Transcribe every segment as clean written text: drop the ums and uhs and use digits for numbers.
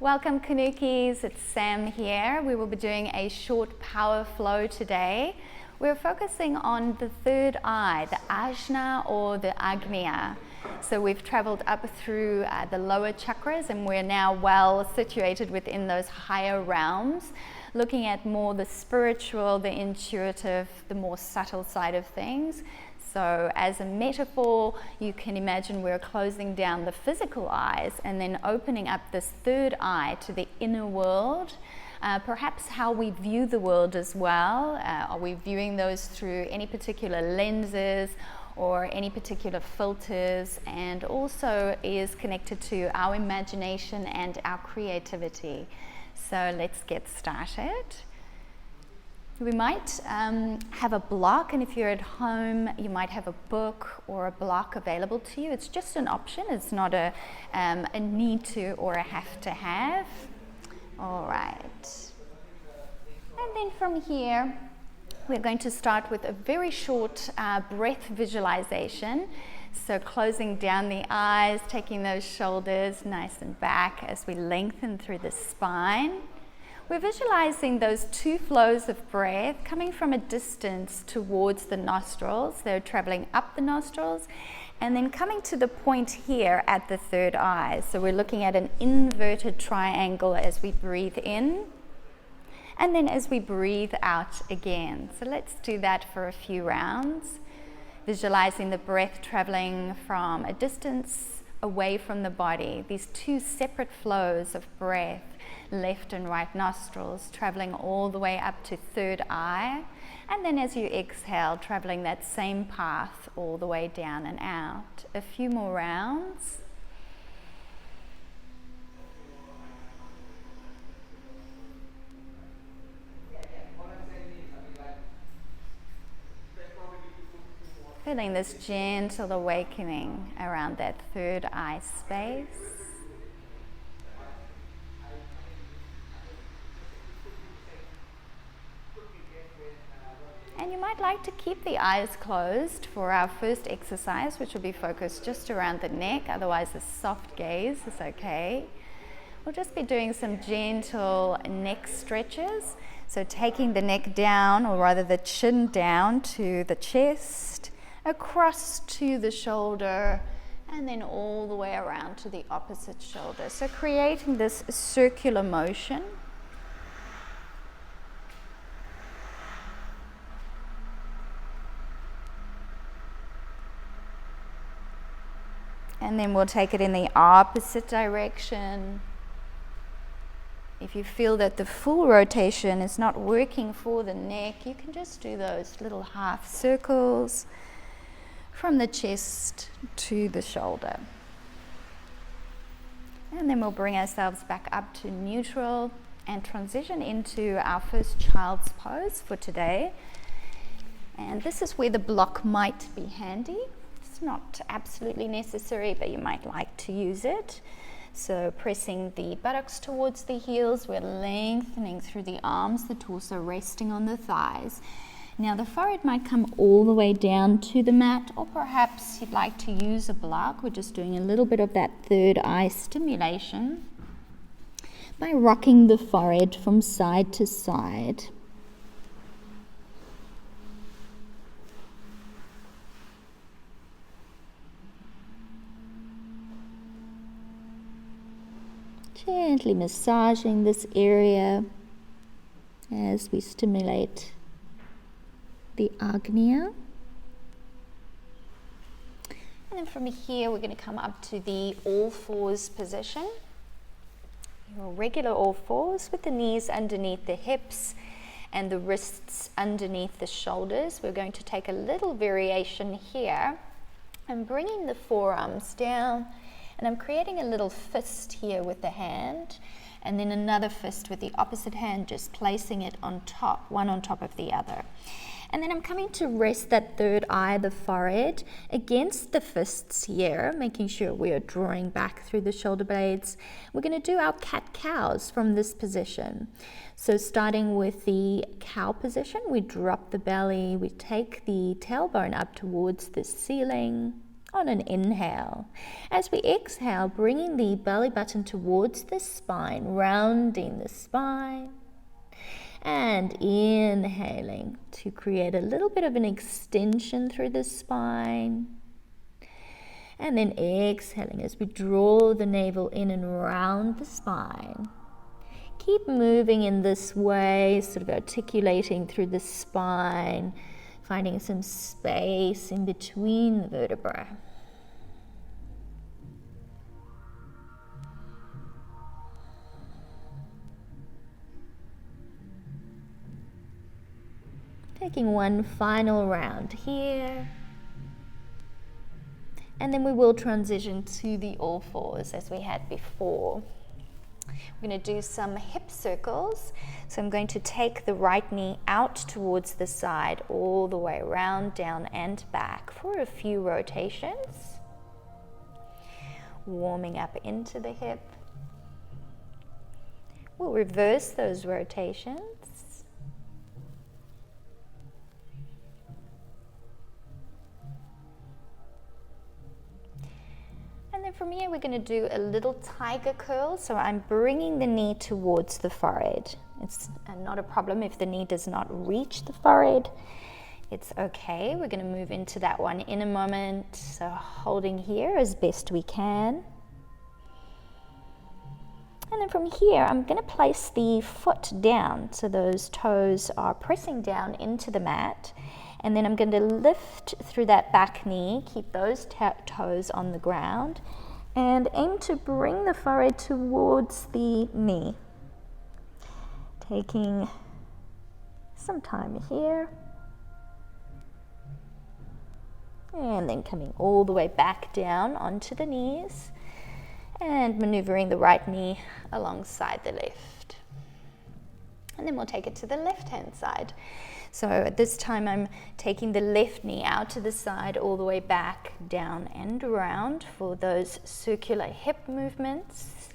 Welcome Kanukis, it's Sam here. We will be doing a short power flow today. We're focusing on the third eye, the Ajna or the Ajna. So we've traveled up through the lower chakras and we're now well situated within those higher realms, looking at more the spiritual, the intuitive, the more subtle side of things. So as a metaphor, you can imagine we're closing down the physical eyes and then opening up this third eye to the inner world, perhaps how we view the world as well. Are we viewing those through any particular lenses or any particular filters, and also is connected to our imagination and our creativity. So let's get started. We might have a block, and if you're at home, you might have a book or a block available to you. It's just an option. It's not a need to or a have to have. All right. And then from here, we're going to start with a very short breath visualization. So closing down the eyes, taking those shoulders nice and back as we lengthen through the spine. We're visualizing those two flows of breath coming from a distance towards the nostrils. They're traveling up the nostrils and then coming to the point here at the third eye. So we're looking at an inverted triangle as we breathe in and then as we breathe out again. So let's do that for a few rounds. Visualizing the breath traveling from a distance away from the body. These two separate flows of breath, left and right nostrils, traveling all the way up to third eye, and then as you exhale, traveling that same path all the way down and out. A few more rounds. Feeling this gentle awakening around that third eye space. And you might like to keep the eyes closed for our first exercise, which will be focused just around the neck. Otherwise, a soft gaze is okay. We'll just be doing some gentle neck stretches. So taking the neck down, or rather the chin down to the chest, across to the shoulder, and then all the way around to the opposite shoulder. So creating this circular motion. And then we'll take it in the opposite direction. If you feel that the full rotation is not working for the neck, you can just do those little half circles from the chest to the shoulder. And then we'll bring ourselves back up to neutral and transition into our first child's pose for today. And this is where the block might be handy. It's not absolutely necessary, but you might like to use it. So pressing the buttocks towards the heels, we're lengthening through the arms, the torso resting on the thighs. Now the forehead might come all the way down to the mat, or perhaps you'd like to use a block. We're just doing a little bit of that third eye stimulation by rocking the forehead from side to side. Gently massaging this area as we stimulate the Ajna. And then from here we're going to come up to the all fours position. Your regular all fours with the knees underneath the hips and the wrists underneath the shoulders. We're going to take a little variation here. I'm bringing the forearms down. And I'm creating a little fist here with the hand, and then another fist with the opposite hand, just placing it on top, one on top of the other. And then I'm coming to rest that third eye, the forehead, against the fists here, making sure we are drawing back through the shoulder blades. We're going to do our cat-cows from this position. So starting with the cow position, we drop the belly, we take the tailbone up towards the ceiling, on an inhale. As we exhale, bringing the belly button towards the spine, rounding the spine, and inhaling to create a little bit of an extension through the spine. And then exhaling as we draw the navel in and round the spine. Keep moving in this way, sort of articulating through the spine, finding some space in between the vertebrae. Taking one final round here. And then we will transition to the all fours as we had before. We're going to do some hip circles. So I'm going to take the right knee out towards the side, all the way around, down and back for a few rotations. Warming up into the hip. We'll reverse those rotations. And then from here we're going to do a little tiger curl. So I'm bringing the knee towards the forehead. It's not a problem if the knee does not reach the forehead. It's okay. We're going to move into that one in a moment. So holding here as best we can. And then from here I'm going to place the foot down so those toes are pressing down into the mat. And then I'm going to lift through that back knee, keep those toes on the ground, and aim to bring the forehead towards the knee. Taking some time here. And then coming all the way back down onto the knees, and maneuvering the right knee alongside the left. And then we'll take it to the left-hand side. So at this time I'm taking the left knee out to the side, all the way back, down and around for those circular hip movements.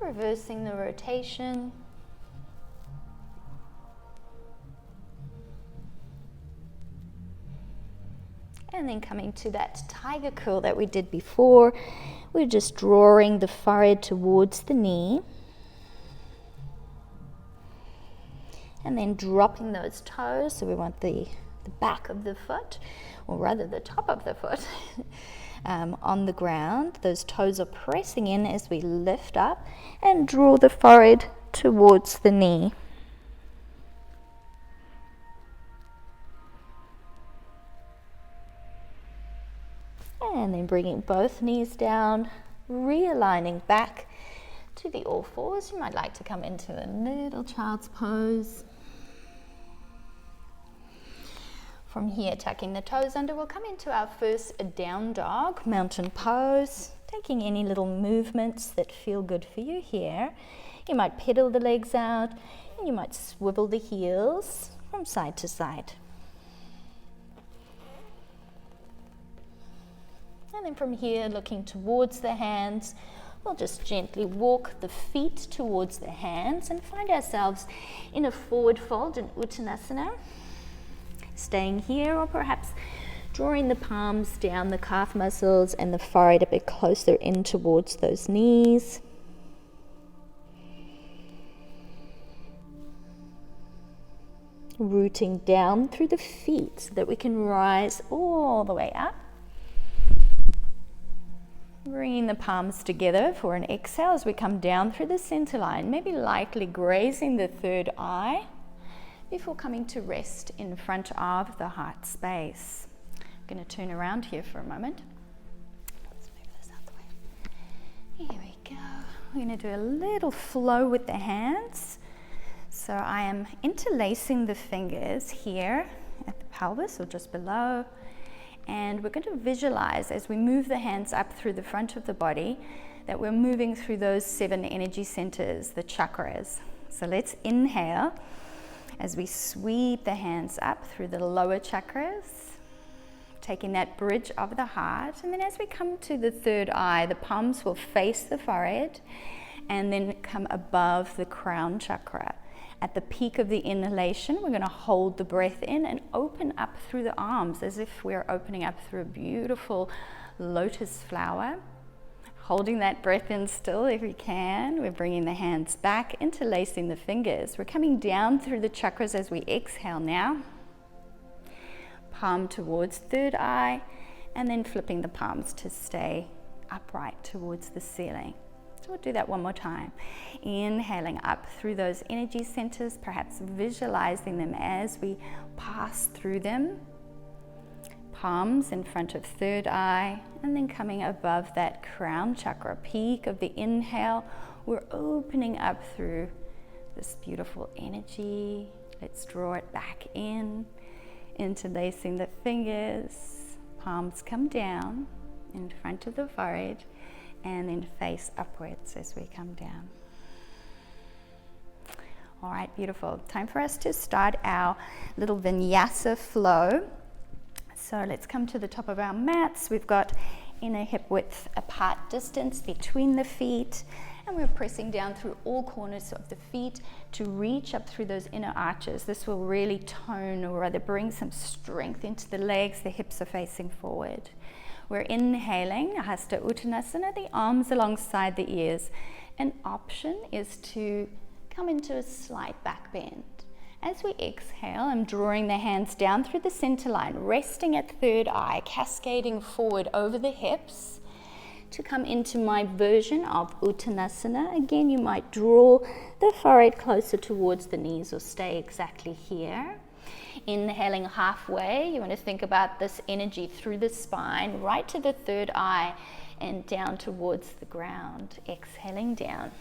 Reversing the rotation. And then coming to that tiger curl that we did before, we're just drawing the forehead towards the knee. And then dropping those toes, so we want the back of the foot, or rather the top of the foot, on the ground. Those toes are pressing in as we lift up and draw the forehead towards the knee. And then bringing both knees down, realigning back to the all fours. You might like to come into a little child's pose. From here, tucking the toes under, we'll come into our first down dog, mountain pose, taking any little movements that feel good for you here. You might pedal the legs out, and you might swivel the heels from side to side. And then from here, looking towards the hands, we'll just gently walk the feet towards the hands and find ourselves in a forward fold in Uttanasana. Staying here, or perhaps drawing the palms down the calf muscles and the forehead a bit closer in towards those knees. Rooting down through the feet so that we can rise all the way up. Bringing the palms together for an exhale as we come down through the center line, maybe lightly grazing the third eye before coming to rest in front of the heart space. I'm going to turn around here for a moment. Let's move this out the way. Here we go. We're going to do a little flow with the hands. So I am interlacing the fingers here at the pelvis or just below. And we're going to visualize as we move the hands up through the front of the body that we're moving through those 7 energy centers, the chakras. So let's inhale as we sweep the hands up through the lower chakras, taking that bridge of the heart. And then as we come to the third eye, the palms will face the forehead and then come above the crown chakra. At the peak of the inhalation, we're going to hold the breath in and open up through the arms as if we're opening up through a beautiful lotus flower. Holding that breath in still if you can. We're bringing the hands back, interlacing the fingers. We're coming down through the chakras as we exhale now. Palm towards third eye, and then flipping the palms to stay upright towards the ceiling. So we'll do that one more time. Inhaling up through those energy centers, perhaps visualizing them as we pass through them. Palms in front of third eye, and then coming above that crown chakra, peak of the inhale, we're opening up through this beautiful energy. Let's draw it back in, interlacing the fingers. Palms come down in front of the forehead, and then face upwards as we come down. All right, beautiful. Time for us to start our little vinyasa flow. So let's come to the top of our mats. We've got inner hip width apart distance between the feet, and we're pressing down through all corners of the feet to reach up through those inner arches. This will really tone, or rather bring some strength into the legs. The hips are facing forward. We're inhaling, Hasta Uttanasana, the arms alongside the ears. An option is to come into a slight back bend. As we exhale, I'm drawing the hands down through the center line, resting at third eye, cascading forward over the hips to come into my version of Uttanasana. Again, you might draw the forehead closer towards the knees or stay exactly here. Inhaling halfway, you want to think about this energy through the spine, right to the third eye and down towards the ground. Exhaling down.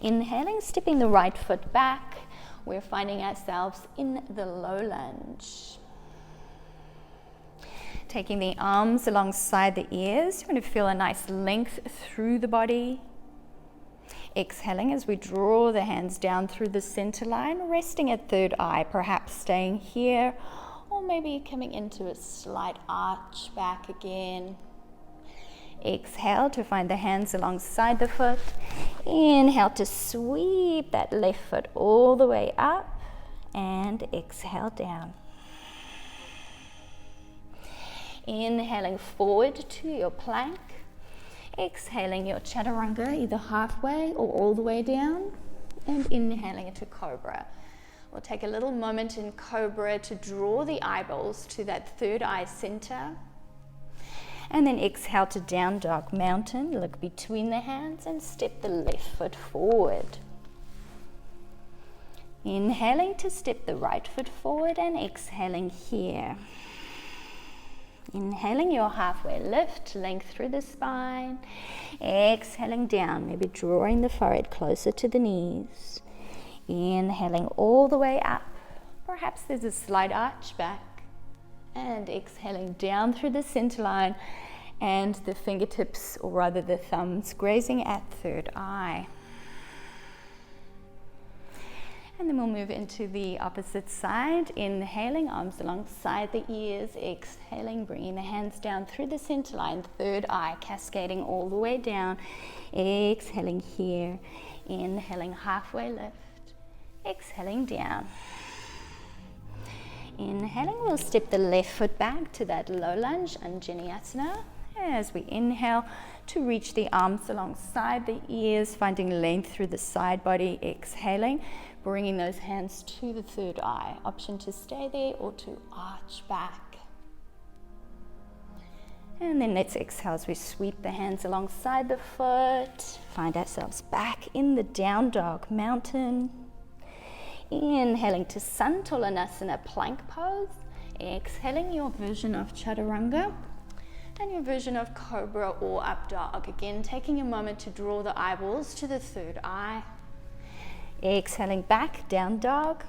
Inhaling, stepping the right foot back. We're finding ourselves in the low lunge. Taking the arms alongside the ears, you're going to feel a nice length through the body. Exhaling as we draw the hands down through the center line, resting at third eye, perhaps staying here, or maybe coming into a slight arch back again. Exhale to find the hands alongside the foot. Inhale to sweep that left foot all the way up, and exhale down. Inhaling forward to your plank. Exhaling your chaturanga either halfway or all the way down, and inhaling into cobra. We'll take a little moment in cobra to draw the eyeballs to that third eye center. And then exhale to down dog mountain. Look between the hands and step the left foot forward. Inhaling to step the right foot forward and exhaling here. Inhaling your halfway lift, length through the spine. Exhaling down, maybe drawing the forehead closer to the knees. Inhaling all the way up. Perhaps there's a slight arch back. And exhaling down through the center line and the fingertips, or rather the thumbs, grazing at third eye. And then we'll move into the opposite side. Inhaling, arms alongside the ears. Exhaling, bringing the hands down through the center line, third eye, cascading all the way down. Exhaling here. Inhaling, halfway lift. Exhaling down. Inhaling, we'll step the left foot back to that low lunge, Anjaneyasana. As we inhale to reach the arms alongside the ears, finding length through the side body. Exhaling, bringing those hands to the third eye. Option to stay there or to arch back. And then let's exhale as we sweep the hands alongside the foot. Find ourselves back in the down dog mountain. Inhaling to Santolanasana, plank pose. Exhaling your version of chaturanga and your version of cobra or up dog. Again, taking a moment to draw the eyeballs to the third eye. Exhaling back, down dog.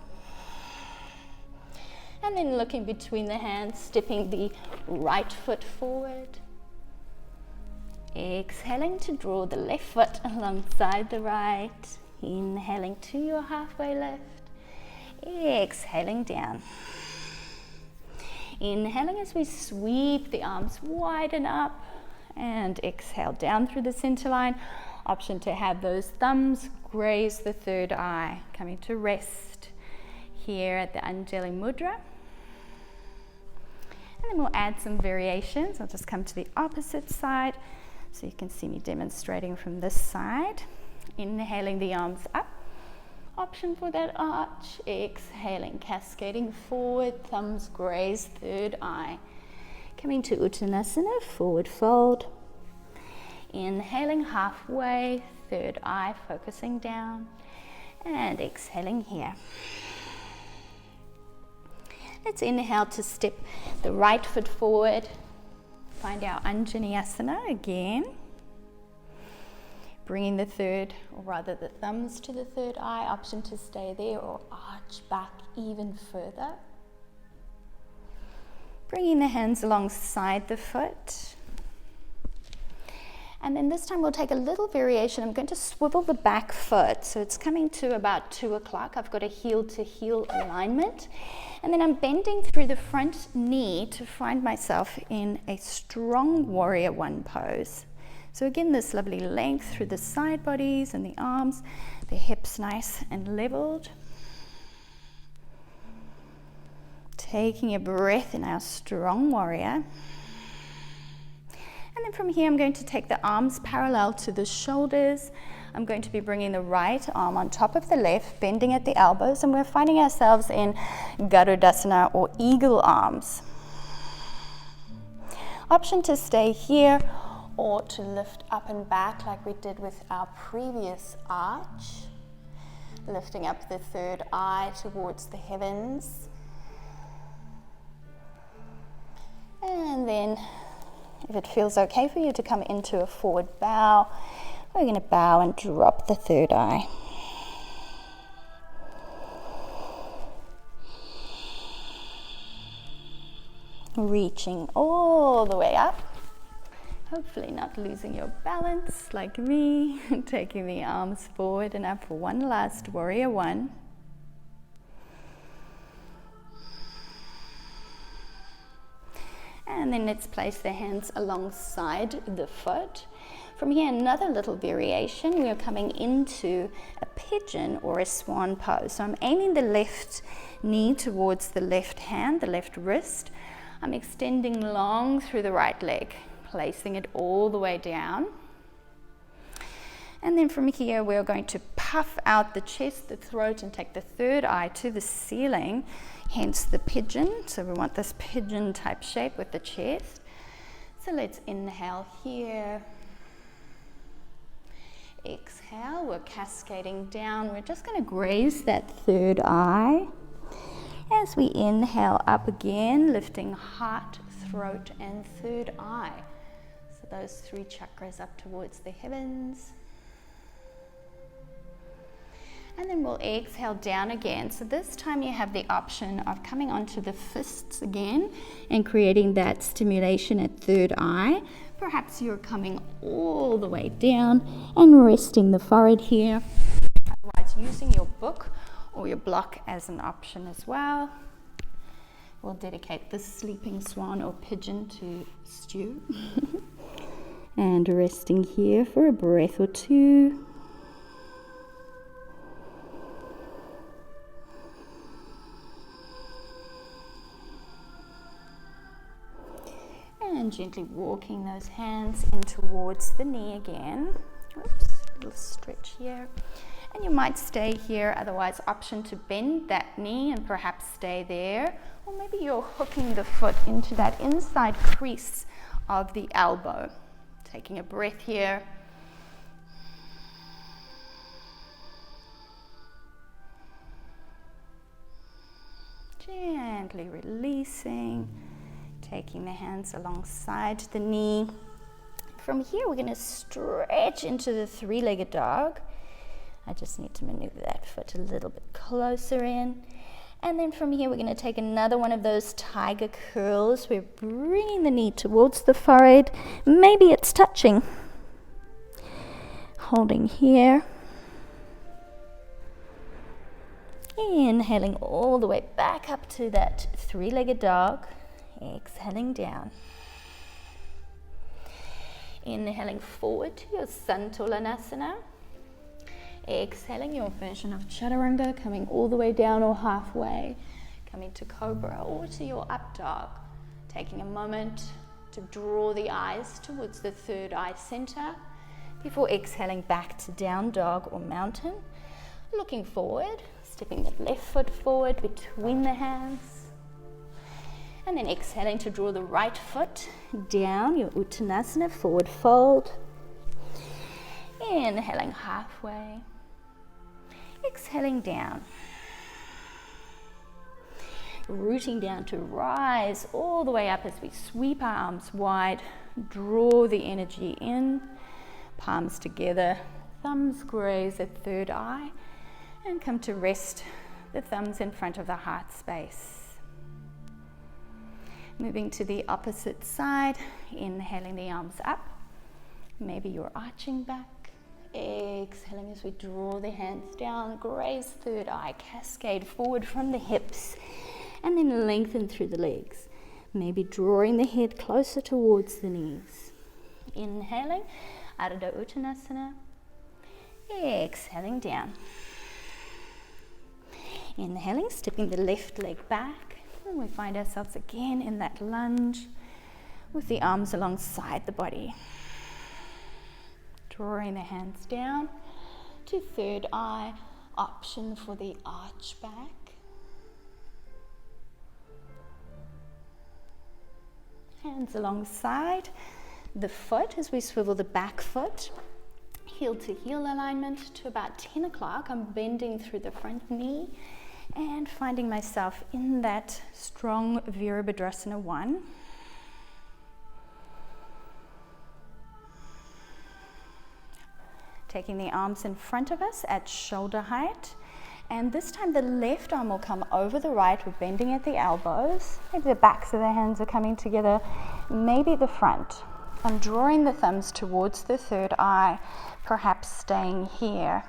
And then looking between the hands, stepping the right foot forward. Exhaling to draw the left foot alongside the right. Inhaling to your halfway lift. Exhaling down. Inhaling as we sweep the arms wide and up, and exhale down through the center line, Option to have those thumbs graze the third eye. Coming to rest here at the Anjali Mudra. And then we'll add some variations. I'll just come to the opposite side so you can see me demonstrating from this side. Inhaling the arms up. Option for that arch. Exhaling, cascading forward, thumbs graze third eye. Coming to Uttanasana, forward fold. Inhaling halfway, third eye focusing down. And exhaling here. Let's inhale to step the right foot forward. Find our Anjaneyasana again. Bringing the third, or rather the thumbs to the third eye. Option to stay there or arch back even further. Bringing the hands alongside the foot. And then this time we'll take a little variation. I'm going to swivel the back foot. So it's coming to about 2 o'clock. I've got a heel to heel alignment. And then I'm bending through the front knee to find myself in a strong warrior one pose. So again, this lovely length through the side bodies and the arms, the hips nice and leveled. Taking a breath in our strong warrior. And then from here, I'm going to take the arms parallel to the shoulders. I'm going to be bringing the right arm on top of the left, bending at the elbows, and we're finding ourselves in Garudasana or eagle arms. Option to stay here or to lift up and back like we did with our previous arch. Lifting up the third eye towards the heavens. And then, if it feels okay for you to come into a forward bow, we're going to bow and drop the third eye. Reaching all the way up. Hopefully not losing your balance like me. Taking the arms forward and up for one last warrior one. And then let's place the hands alongside the foot. From here, another little variation. We are coming into a pigeon or a swan pose. So I'm aiming the left knee towards the left hand, the left wrist. I'm extending long through the right leg, placing it all the way down. And then from here, we're going to puff out the chest, the throat, and take the third eye to the ceiling, hence the pigeon. So we want this pigeon type shape with the chest. So let's inhale here. Exhale, we're cascading down. We're just going to graze that third eye. As we inhale up again, lifting heart, throat, and third eye. So those 3 chakras up towards the heavens. And then we'll exhale down again. So this time you have the option of coming onto the fists again and creating that stimulation at third eye. Perhaps you're coming all the way down and resting the forehead here. Otherwise, using your book or your block as an option as well. We'll dedicate this sleeping swan or pigeon to Stu. And resting here for a breath or two. And gently walking those hands in towards the knee again. Oops, a little stretch here. And you might stay here, otherwise option to bend that knee and perhaps stay there. Or maybe you're hooking the foot into that inside crease of the elbow. Taking a breath here. Gently releasing. Taking the hands alongside the knee. From here, we're going to stretch into the 3-legged dog. I just need to maneuver that foot a little bit closer in. And then from here, we're going to take another one of those tiger curls. We're bringing the knee towards the forehead. Maybe it's touching. Holding here. Inhaling all the way back up to that 3-legged dog. Exhaling down. Inhaling forward to your Santolanasana. Exhaling your version of Chaturanga, coming all the way down or halfway. Coming to Cobra or to your up dog. Taking a moment to draw the eyes towards the third eye center before exhaling back to down dog or mountain. Looking forward, stepping the left foot forward between the hands. And then exhaling to draw the right foot down, your Uttanasana, forward fold. Inhaling halfway. Exhaling down. Rooting down to rise all the way up as we sweep our arms wide, draw the energy in, palms together, thumbs graze at third eye, and come to rest the thumbs in front of the heart space. Moving to the opposite side, inhaling the arms up, maybe you're arching back, exhaling as we draw the hands down, graze third eye, cascade forward from the hips, and then lengthen through the legs, maybe drawing the head closer towards the knees. Inhaling, Ardha Uttanasana. Exhaling down. Inhaling, stepping the left leg back, and we find ourselves again in that lunge with the arms alongside the body. Drawing the hands down to third eye, option for the arch back. Hands alongside the foot as we swivel the back foot, heel to heel alignment to about 10 o'clock. I'm bending through the front knee and finding myself in that strong Virabhadrasana 1. Taking the arms in front of us at shoulder height. And this time the left arm will come over the right. We're bending at the elbows. Maybe the backs of the hands are coming together. Maybe the front. I'm drawing the thumbs towards the third eye, perhaps staying here.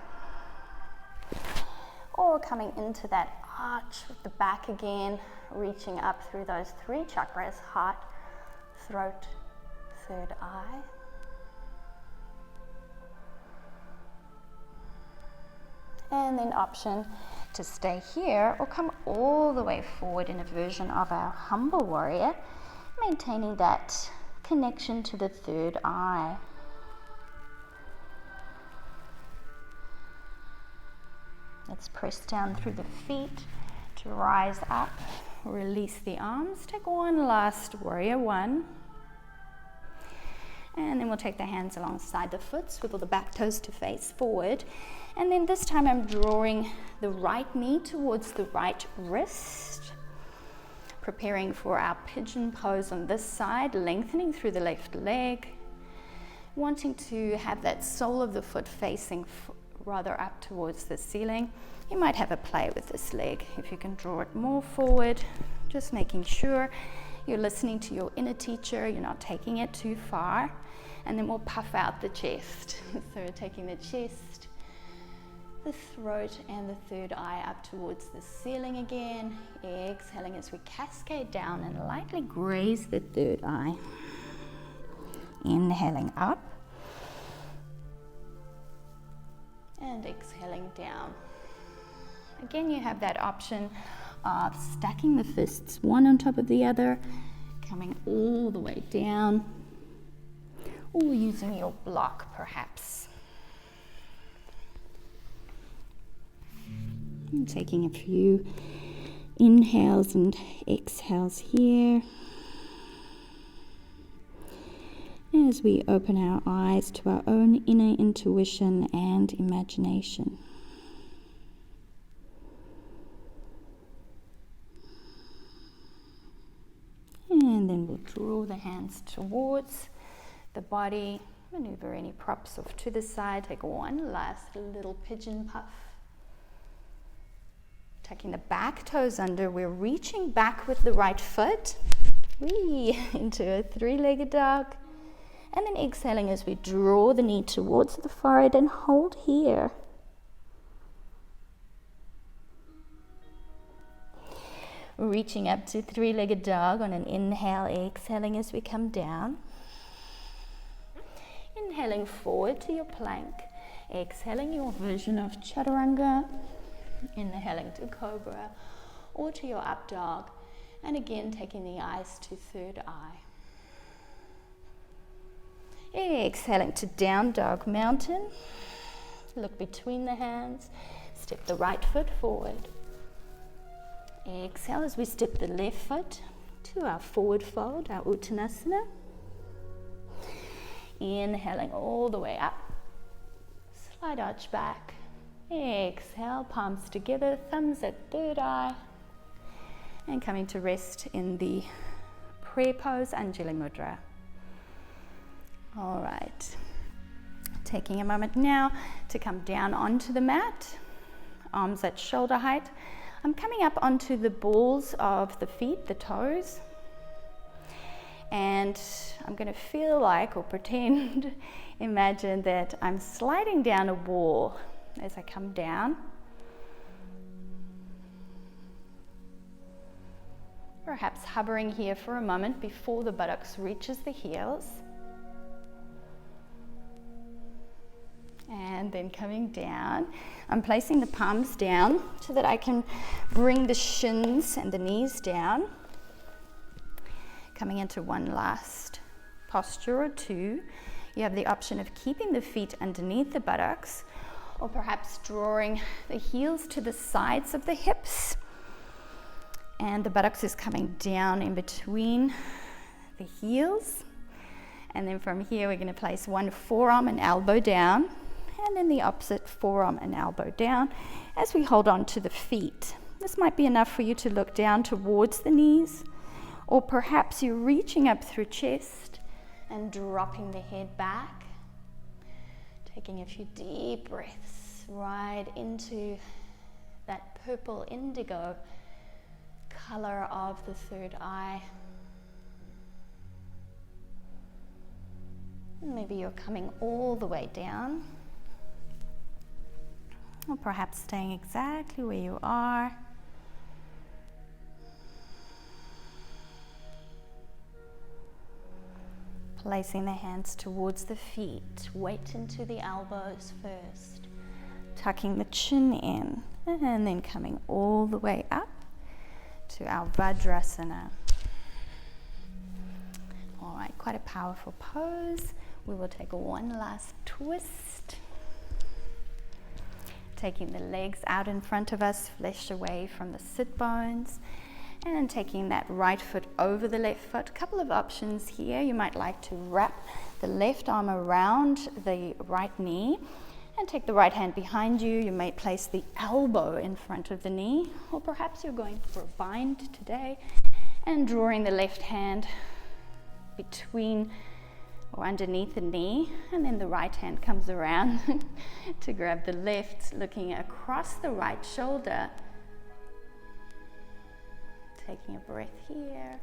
Or coming into that arch with the back again, reaching up through those three chakras, heart, throat, third eye. And then option to stay here or come all the way forward in a version of our humble warrior, maintaining that connection to the third eye. Let's press down through the feet to rise up, release the arms. Take one last warrior 1. And then we'll take the hands alongside the foot, swivel the back toes to face forward. And then this time I'm drawing the right knee towards the right wrist, preparing for our pigeon pose on this side, lengthening through the left leg, wanting to have that sole of the foot facing rather up towards the ceiling. You might have a play with this leg if you can draw it more forward, just making sure you're listening to your inner teacher, you're not taking it too far. And then we'll puff out the chest. So taking the chest, the throat and the third eye up towards the ceiling again. Exhaling as we cascade down and lightly graze the third eye. Inhaling up. And exhaling down. Again, you have that option of stacking the fists one on top of the other, coming all the way down, or using your block perhaps. And taking a few inhales and exhales here as we open our eyes to our own inner intuition and imagination. And then we'll draw the hands towards the body, maneuver any props off to the side, take one last little pigeon puff. Tucking the back toes under, we're reaching back with the right foot, into a three-legged dog. And then exhaling as we draw the knee towards the forehead and hold here. Reaching up to three-legged dog on an inhale, exhaling as we come down. inhaling forward to your plank, exhaling your version of chaturanga, inhaling to cobra or to your up dog, and again taking the eyes to third eye. Exhaling to down dog mountain, look between the hands, step the right foot forward. Exhale as we step the left foot to our forward fold, our uttanasana. Inhaling all the way up, slight arch back. Exhale, palms together, thumbs at third eye. And coming to rest in the prayer pose, Anjali Mudra. All right, taking a moment now to come down onto the mat, arms at shoulder height. I'm coming up onto the balls of the feet, the toes, and I'm going to feel like, or pretend, imagine that I'm sliding down a wall as I come down. Perhaps hovering here for a moment before the buttocks reaches the heels. And then coming down, I'm placing the palms down so that I can bring the shins and the knees down. Coming into one last posture or two. You have the option of keeping the feet underneath the buttocks, or perhaps drawing the heels to the sides of the hips. And the buttocks is coming down in between the heels. And then from here, we're going to place one forearm and elbow down, and then the opposite forearm and elbow down as we hold on to the feet. This might be enough for you to look down towards the knees, or perhaps you're reaching up through chest and dropping the head back. Taking a few deep breaths right into that purple indigo color of the third eye. Maybe you're coming all the way down, or perhaps staying exactly where you are. Placing the hands towards the feet, weight into the elbows first, tucking the chin in, and then coming all the way up to our Vajrasana. All right, quite a powerful pose. We will take one last twist. Taking the legs out in front of us, flesh away from the sit bones, and taking that right foot over the left foot. A couple of options here. You might like to wrap the left arm around the right knee and take the right hand behind you. You may place the elbow in front of the knee, or perhaps you're going for a bind today and drawing the left hand between or underneath the knee, and then the right hand comes around to grab the left, looking across the right shoulder. Taking a breath here.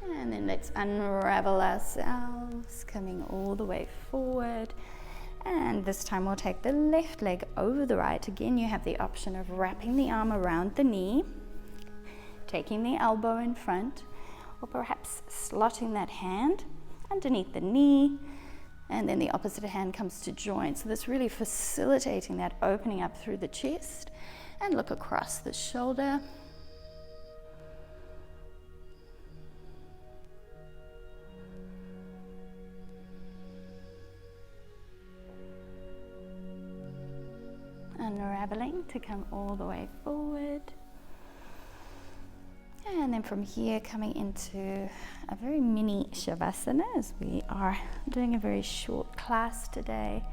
And then let's unravel ourselves, coming all the way forward. And this time we'll take the left leg over the right. Again, you have the option of wrapping the arm around the knee, taking the elbow in front, or perhaps slotting that hand underneath the knee, and then the opposite hand comes to join. So that's really facilitating that opening up through the chest, and look across the shoulder. Unraveling to come all the way forward. And then from here, coming into a very mini Shavasana, as we are doing a very short class today.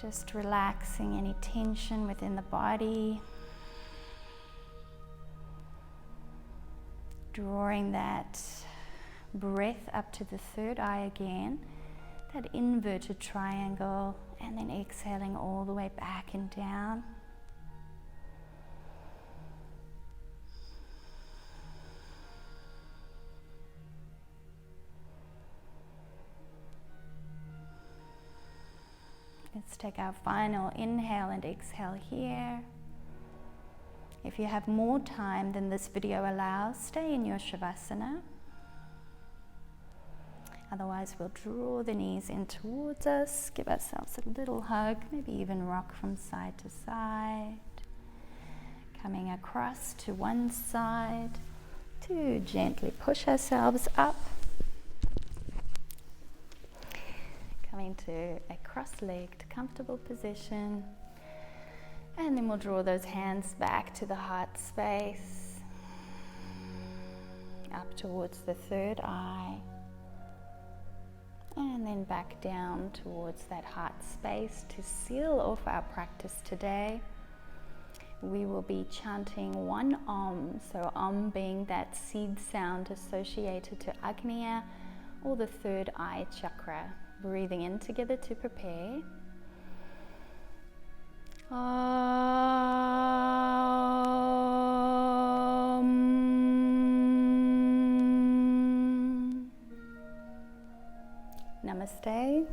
Just relaxing any tension within the body. Drawing that breath up to the third eye again, that inverted triangle, and then exhaling all the way back and down. Let's take our final inhale and exhale here. If you have more time than this video allows, stay in your Shavasana. Otherwise, we'll draw the knees in towards us, give ourselves a little hug, maybe even rock from side to side. Coming across to one side to gently push ourselves up. Coming to a cross-legged, comfortable position. And then we'll draw those hands back to the heart space, up towards the third eye, and then back down towards that heart space to seal off our practice today. We will be chanting one Om, so Om being that seed sound associated to Ajna, or the third eye chakra. Breathing in together to prepare. Om. Namaste.